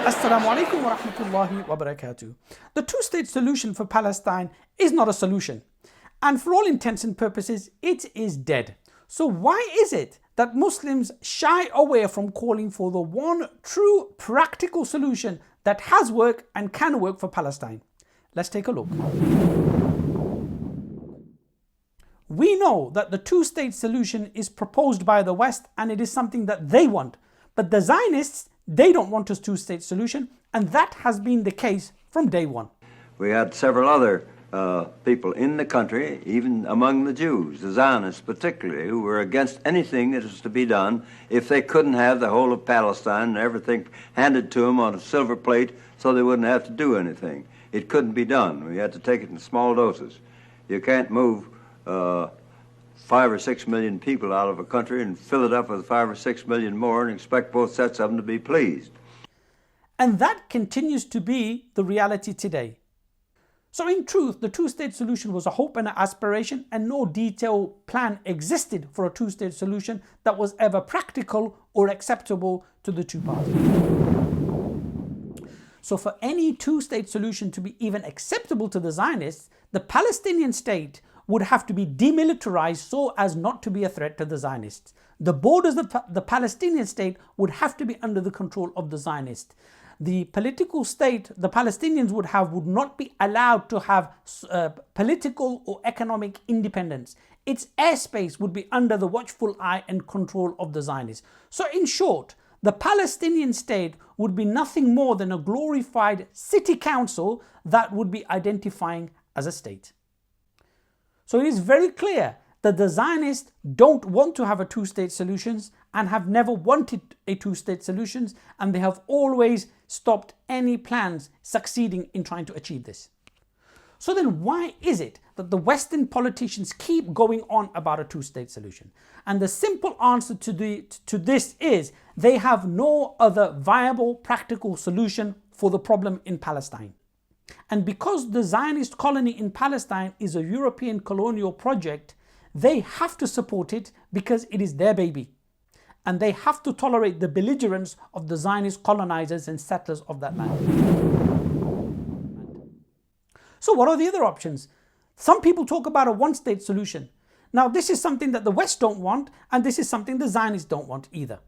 Assalamu alaikum wa rahmatullahi wa barakatuh. The two-state solution for Palestine is not a solution, and for all intents and purposes, it is dead. So why is it that Muslims shy away from calling for the one true practical solution that has worked and can work for Palestine? Let's take a look. We know that the two-state solution is proposed by the West and it is something that they want, but the Zionists, they don't want a two-state solution, and that has been the case from day one. We had several other people in the country, even among the Jews, the Zionists particularly, who were against anything that was to be done if they couldn't have the whole of Palestine and everything handed to them on a silver plate so they wouldn't have to do anything. It couldn't be done. We had to take it in small doses. You can't move 5 or 6 million people out of a country and fill it up with 5 or 6 million more and expect both sets of them to be pleased. And that continues to be the reality today. So in truth, the two-state solution was a hope and an aspiration, and no detailed plan existed for a two-state solution that was ever practical or acceptable to the two parties. So for any two-state solution to be even acceptable to the Zionists, the Palestinian state would have to be demilitarized so as not to be a threat to the Zionists. The borders of the Palestinian state would have to be under the control of the Zionists. The political state the Palestinians would not be allowed to have political or economic independence. Its airspace would be under the watchful eye and control of the Zionists. So in short, the Palestinian state would be nothing more than a glorified city council that would be identifying as a state. So it is very clear that the Zionists don't want to have a two-state solution and have never wanted a two-state solution, and they have always stopped any plans succeeding in trying to achieve this. So then why is it that the Western politicians keep going on about a two-state solution? And the simple answer to this is they have no other viable practical solution for the problem in Palestine. And because the Zionist colony in Palestine is a European colonial project, they have to support it because it is their baby. And they have to tolerate the belligerence of the Zionist colonizers and settlers of that land. So what are the other options? Some people talk about a one-state solution. Now this is something that the West don't want, and this is something the Zionists don't want either.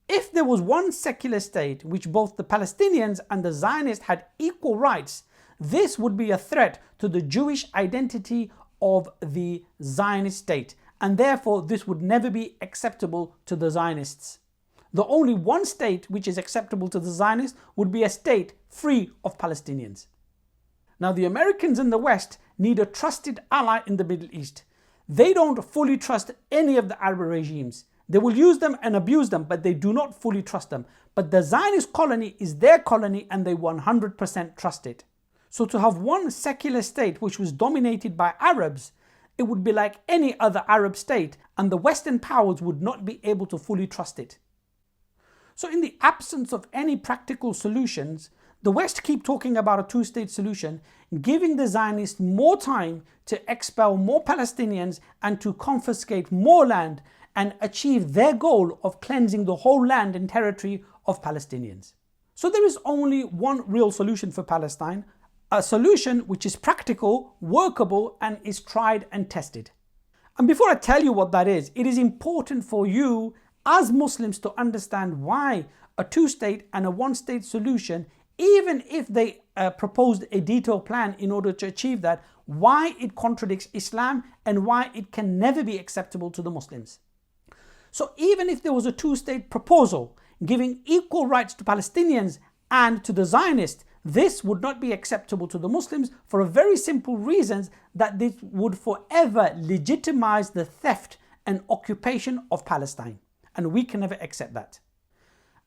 If there was one secular state which both the Palestinians and the Zionists had equal rights, this would be a threat to the Jewish identity of the Zionist state, and therefore this would never be acceptable to the Zionists. The only one state which is acceptable to the Zionists would be a state free of Palestinians. Now the Americans in the West need a trusted ally in the Middle East. They don't fully trust any of the Arab regimes. They will use them and abuse them, but they do not fully trust them. But the Zionist colony is their colony and they 100% trust it. So to have one secular state which was dominated by Arabs, it would be like any other Arab state, and the Western powers would not be able to fully trust it. So in the absence of any practical solutions, the West keep talking about a two-state solution, giving the Zionists more time to expel more Palestinians and to confiscate more land and achieve their goal of cleansing the whole land and territory of Palestinians. So there is only one real solution for Palestine, a solution which is practical, workable, and is tried and tested. And before I tell you what that is, it is important for you as Muslims to understand why a two-state and a one-state solution, even if they proposed a detailed plan in order to achieve that, why it contradicts Islam and why it can never be acceptable to the Muslims. So even if there was a two-state proposal giving equal rights to Palestinians and to the Zionists, this would not be acceptable to the Muslims for a very simple reason, that this would forever legitimize the theft and occupation of Palestine. And we can never accept that.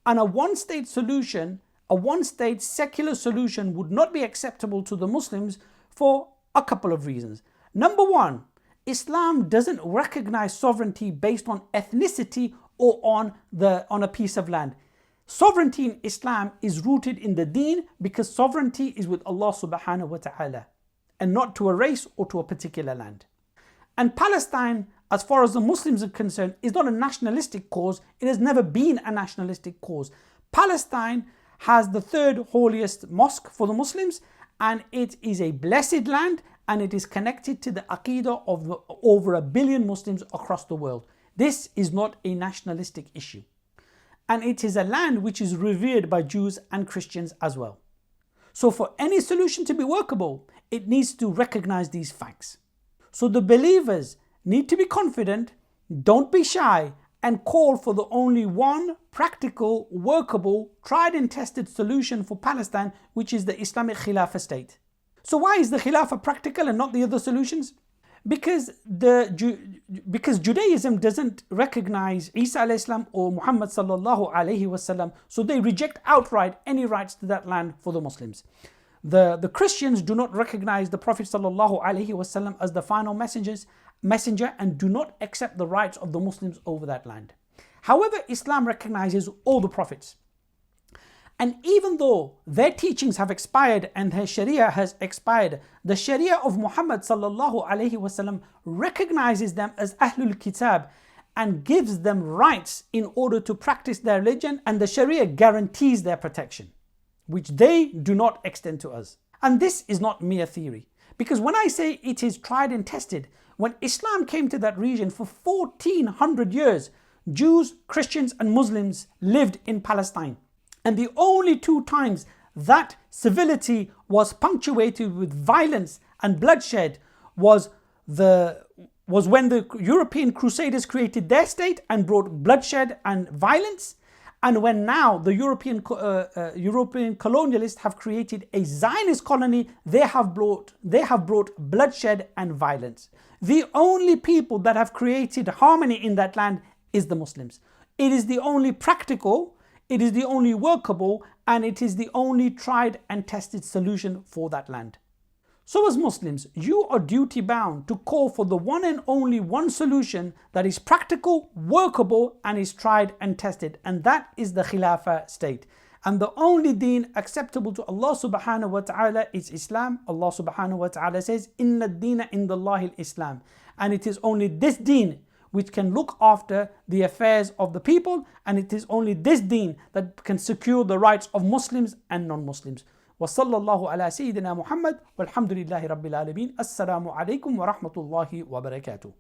And a one-state solution, a one-state secular solution would not be acceptable to the Muslims for a couple of reasons. Number one, Islam doesn't recognize sovereignty based on ethnicity or on a piece of land. Sovereignty in Islam is rooted in the deen, because sovereignty is with Allah subhanahu wa ta'ala and not to a race or to a particular land. And Palestine, as far as the Muslims are concerned, is not a nationalistic cause. It has never been a nationalistic cause. Palestine has the third holiest mosque for the Muslims, and it is a blessed land, and it is connected to the Aqidah of over 1 billion Muslims across the world. This is not a nationalistic issue. And it is a land which is revered by Jews and Christians as well. So for any solution to be workable, it needs to recognize these facts. So the believers need to be confident, don't be shy, and call for the only one practical, workable, tried and tested solution for Palestine, which is the Islamic Khilafah state. So why is the Khilafah practical and not the other solutions? Because Judaism doesn't recognize Isa alayhi salam or Muhammad sallallahu alayhi wasallam, so they reject outright any rights to that land for the Muslims. The Christians do not recognize the Prophet sallallahu alayhi wasallam as the final messenger and do not accept the rights of the Muslims over that land. However, Islam recognizes all the prophets. And even though their teachings have expired and their Sharia has expired, the Sharia of Muhammad sallallahu alaihi wasallam recognizes them as Ahlul Kitab and gives them rights in order to practice their religion, and the Sharia guarantees their protection, which they do not extend to us. And this is not mere theory, because when I say it is tried and tested, when Islam came to that region for 1400 years, Jews, Christians and Muslims lived in Palestine. And the only two times that civility was punctuated with violence and bloodshed was when the European Crusaders created their state and brought bloodshed and violence, and when now the European colonialists have created a Zionist colony, they have brought bloodshed and violence. The only people that have created harmony in that land is the Muslims. It is the only practical, it is the only workable, and it is the only tried and tested solution for that land. So as Muslims, you are duty bound to call for the one and only one solution that is practical, workable, and is tried and tested, and that is the Khilafah state. And the only deen acceptable to Allah subhanahu wa ta'ala is Islam. Allah subhanahu wa ta'ala says, Inna ad-deena indallahi al-Islam. And it is only this deen which can look after the affairs of the people, and it is only this deen that can secure the rights of Muslims and non-Muslims. وصلى الله على سيدنا محمد والحمد لله رب العالمين. السلام عليكم ورحمة الله وبركاته.